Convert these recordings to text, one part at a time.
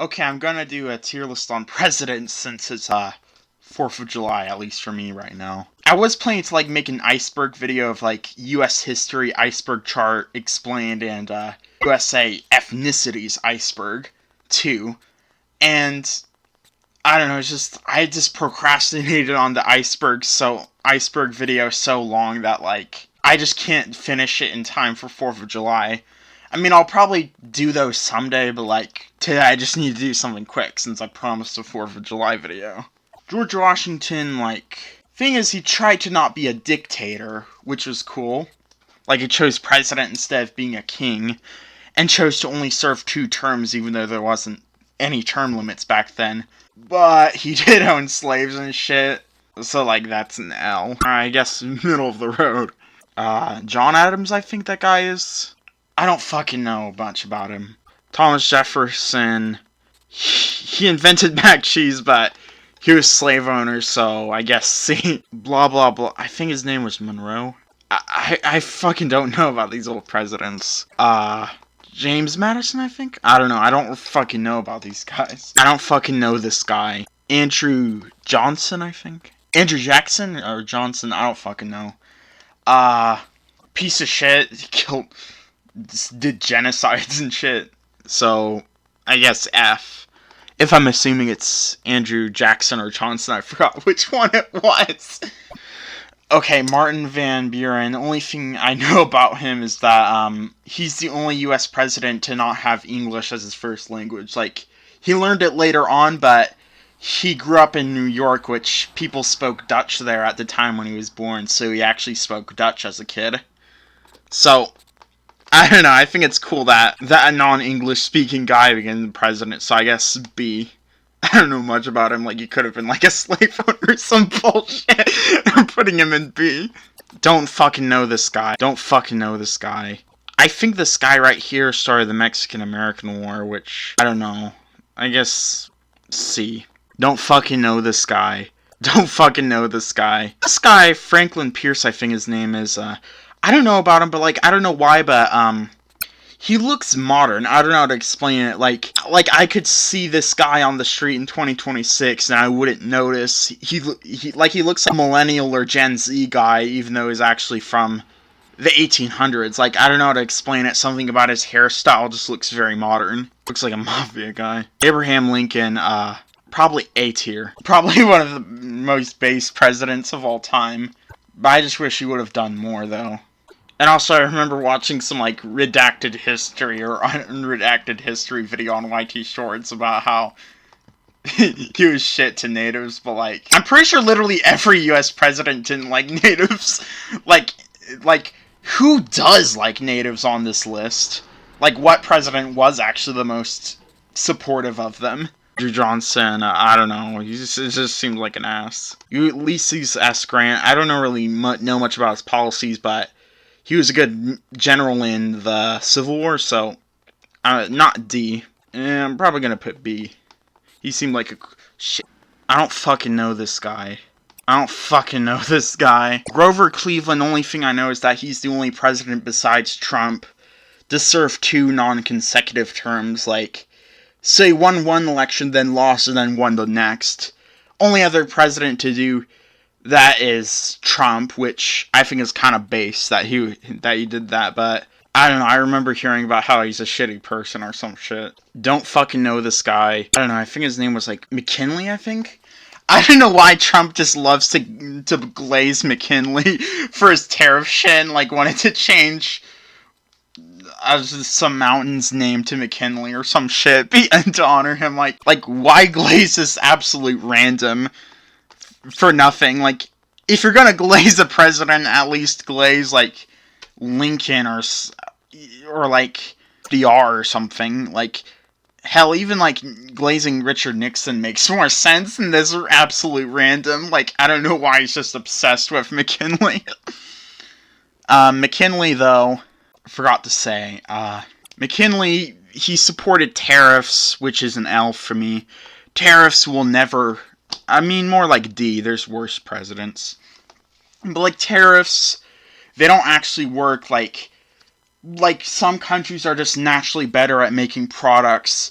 Okay, I'm gonna do a tier list on presidents since it's 4th of July, at least for me right now. I was planning to make an iceberg video of US history iceberg chart explained and USA ethnicities iceberg too. And I don't know, I just procrastinated on the iceberg video so long that I just can't finish it in time for 4th of July. I mean, I'll probably do those someday, but today I just need to do something quick since I promised a 4th of July video. George Washington, thing is, he tried to not be a dictator, which was cool. He chose president instead of being a king, and chose to only serve 2 terms even though there wasn't any term limits back then. But he did own slaves and shit, so that's an L. I guess middle of the road. John Adams, I think that guy is. I don't fucking know much about him. Thomas Jefferson, he invented mac cheese, but he was slave owner, so I guess C. Blah, blah, blah. I think his name was Monroe. I fucking don't know about these old presidents. James Madison, I think? I don't know. I don't fucking know about these guys. I don't fucking know this guy. Andrew Johnson, I think? Andrew Jackson or Johnson? I don't fucking know. Piece of shit. He did genocides and shit. So, I guess F. If I'm assuming it's Andrew Jackson or Johnson, I forgot which one it was. Okay, Martin Van Buren. The only thing I know about him is that he's the only US president to not have English as his first language. He learned it later on, but he grew up in New York, which people spoke Dutch there at the time when he was born, so he actually spoke Dutch as a kid. So, I don't know, I think it's cool that a non-English speaking guy became the president, so I guess B. I don't know much about him, he could have been a slave owner or some bullshit. I'm putting him in B. Don't fucking know this guy. Don't fucking know this guy. I think this guy right here started the Mexican-American War, which, I don't know. I guess C. Don't fucking know this guy. Don't fucking know this guy. This guy, Franklin Pierce, I think his name is, I don't know about him, but I don't know why, but he looks modern. I don't know how to explain it. I could see this guy on the street in 2026 and I wouldn't notice. He looks like a millennial or Gen Z guy, even though he's actually from the 1800s. I don't know how to explain it. Something about his hairstyle just looks very modern. Looks like a mafia guy. Abraham Lincoln, probably A tier. Probably one of the most base presidents of all time. But I just wish he would have done more, though. And also, I remember watching some, redacted history or unredacted history video on YT Shorts about how he was shit to natives, but, I'm pretty sure literally every US president didn't like natives. Who does like natives on this list? What president was actually the most supportive of them? Andrew Johnson, I don't know, it just seemed like an ass. Ulysses S. Grant, I don't really know much about his policies, but he was a good general in the Civil War, so, not D. I'm probably gonna put B. He seemed like a shit. I don't fucking know this guy. I don't fucking know this guy. Grover Cleveland, only thing I know is that he's the only president besides Trump to serve 2 non-consecutive terms, so he won one election, then lost, and then won the next. Only other president to do that is Trump, which I think is kind of base that he did that, but I don't know, I remember hearing about how he's a shitty person or some shit. Don't fucking know this guy. I don't know, I think his name was McKinley, I think? I don't know why Trump just loves to glaze McKinley for his tariff shit and wanted to change some mountain's name to McKinley or some shit and to honor him. Why glaze this absolute random for nothing? If you're gonna glaze a president, at least glaze Lincoln or DR or something. Hell, even glazing Richard Nixon makes more sense than this absolute random. I don't know why he's just obsessed with McKinley. McKinley, though, forgot to say, McKinley, he supported tariffs, which is an L for me. Tariffs will never, I mean, more like D, there's worse presidents. But, tariffs, they don't actually work, some countries are just naturally better at making products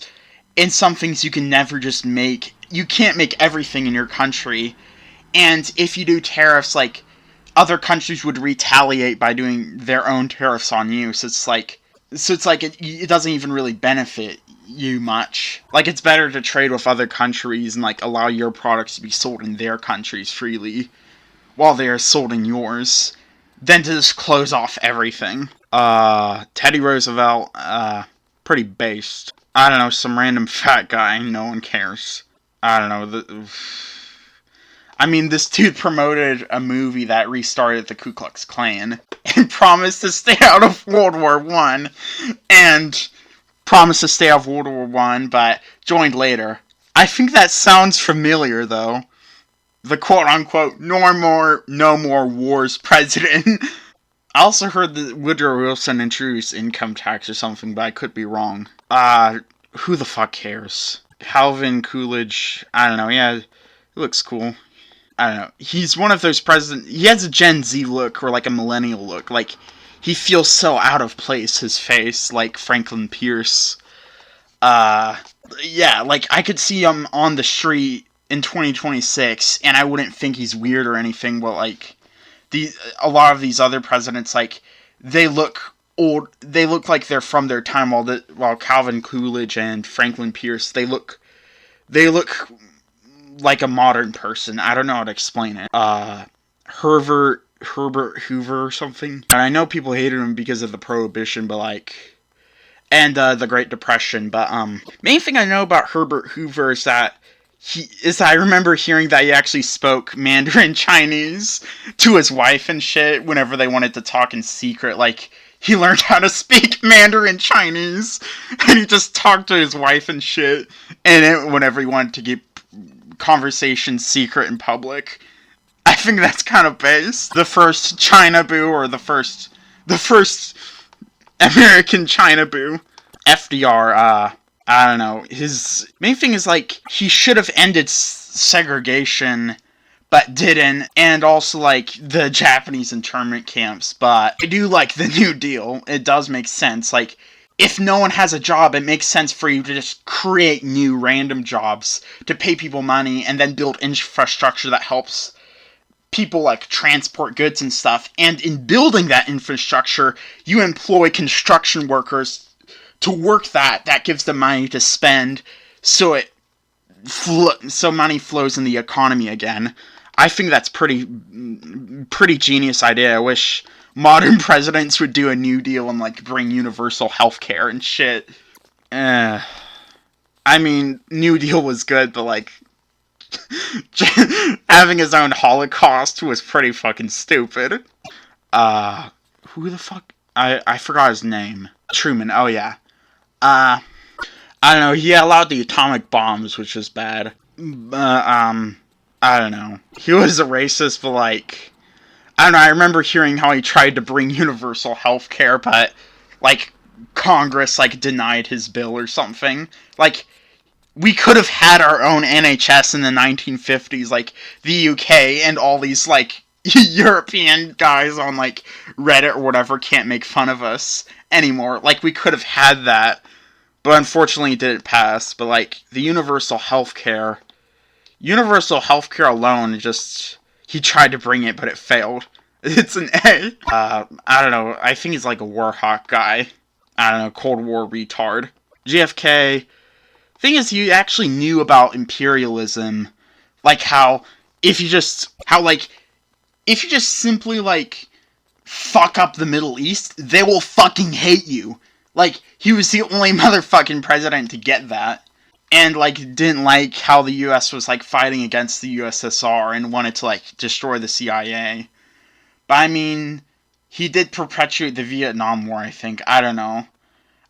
and some things you can never just make. You can't make everything in your country. And if you do tariffs, like, other countries would retaliate by doing their own tariffs on you. So it's like it doesn't even really benefit you much. Like, it's better to trade with other countries and, like, allow your products to be sold in their countries freely while they are sold in yours than to just close off everything. Teddy Roosevelt, pretty based. I don't know, some random fat guy, no one cares. I don't know, I mean, this dude promoted a movie that restarted the Ku Klux Klan and promised to stay out of World War I, and promised to stay out of World War I, but joined later. I think that sounds familiar, though. The quote-unquote no more wars president. I also heard that Woodrow Wilson introduced income tax or something, but I could be wrong. Who the fuck cares? Calvin Coolidge, I don't know, yeah, he looks cool. I don't know. He's one of those presidents. He has a Gen Z look or like a millennial look. Like, he feels so out of place, his face, like Franklin Pierce. Yeah, like, I could see him on the street in 2026, and I wouldn't think he's weird or anything, but, like, a lot of these other presidents, like, they look old. They look like they're from their time, while Calvin Coolidge and Franklin Pierce, they look like a modern person. I don't know how to explain it. Herbert Hoover or something. And I know people hated him because of the Prohibition, but like, and the Great Depression. But main thing I know about Herbert Hoover is that I remember hearing that he actually spoke Mandarin Chinese to his wife and shit whenever they wanted to talk in secret. Like, he learned how to speak Mandarin Chinese, and he just talked to his wife and shit. And whenever he wanted to keep conversations secret in public. I think that's kind of based. The first China Boo, or the first American China Boo. FDR, I don't know. His main thing is, like, he should have ended segregation, but didn't. And also, like, the Japanese internment camps. But I do like the New Deal. It does make sense. Like, if no one has a job, it makes sense for you to just create new random jobs to pay people money and then build infrastructure that helps people, like, transport goods and stuff. And in building that infrastructure, you employ construction workers to work that. That gives them money to spend, so money flows in the economy again. I think that's pretty genius idea. I wish modern presidents would do a New Deal and, like, bring universal health care and shit. I mean, New Deal was good, but, like, having his own Holocaust was pretty fucking stupid. Who the fuck? I forgot his name. Truman, oh yeah. I don't know, he allowed the atomic bombs, which was bad. I don't know. He was a racist, but, like, I don't know, I remember hearing how he tried to bring universal health care, but, like, Congress, like, denied his bill or something. Like, we could have had our own NHS in the 1950s, like, the UK and all these, like, European guys on, like, Reddit or whatever can't make fun of us anymore. Like, we could have had that, but unfortunately it didn't pass. But, like, the universal health care alone, he tried to bring it, but it failed. It's an A. I don't know. I think he's like a war hawk guy. I don't know, Cold War retard. JFK. Thing is, he actually knew about imperialism. Like if you just simply, like, fuck up the Middle East, they will fucking hate you. Like, he was the only motherfucking president to get that. And, like, didn't like how the US was, like, fighting against the USSR and wanted to, like, destroy the CIA. But, I mean, he did perpetuate the Vietnam War, I think. I don't know.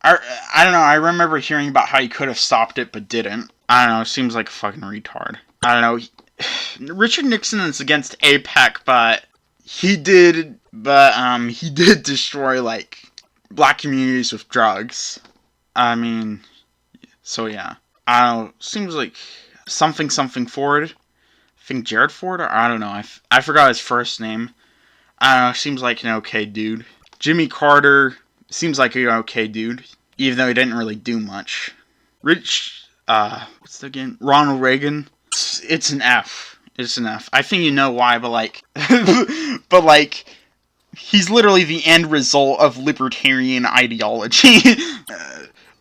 I don't know, I remember hearing about how he could have stopped it, but didn't. I don't know, seems like a fucking retard. I don't know, Richard Nixon is against APEC, but he did destroy, like, black communities with drugs. I mean, so yeah. I don't know, seems like something Ford. I think Jared Ford, or I don't know, I forgot his first name. I don't know, seems like an okay dude. Jimmy Carter seems like an okay dude, even though he didn't really do much. what's the again? Ronald Reagan. It's an F. It's an F. I think you know why, but like, but like, he's literally the end result of libertarian ideology.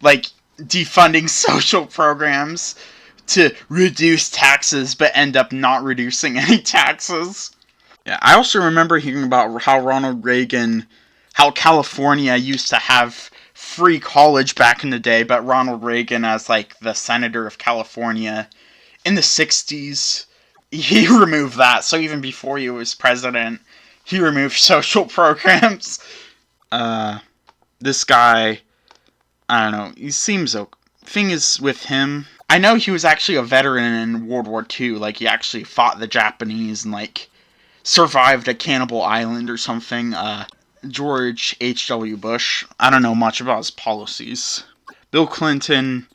Like, defunding social programs to reduce taxes, but end up not reducing any taxes. Yeah, I also remember hearing about how how California used to have free college back in the day, but Ronald Reagan, as like the senator of California in the 60s, he removed that. So even before he was president, he removed social programs. This guy, I don't know, he seems okay. Thing is with him, I know he was actually a veteran in World War II. Like, he actually fought the Japanese and, like, survived at Cannibal Island or something. George H.W. Bush, I don't know much about his policies. Bill Clinton,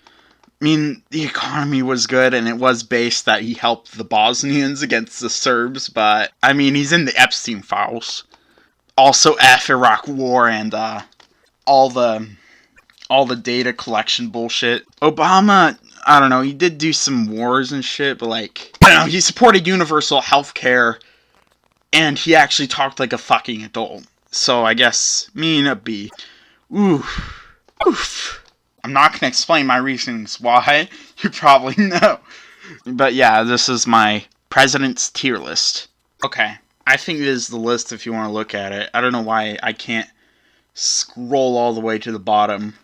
I mean, the economy was good, and it was based that he helped the Bosnians against the Serbs, but, I mean, he's in the Epstein files. Also, Iraq War, and, all the data collection bullshit. Obama, I don't know, he did do some wars and shit, but like, I don't know, he supported universal health care, and he actually talked like a fucking adult. So I guess, me and a B. Oof. Oof. I'm not gonna explain my reasons why, you probably know. But yeah, this is my president's tier list. Okay, I think this is the list if you want to look at it. I don't know why I can't scroll all the way to the bottom.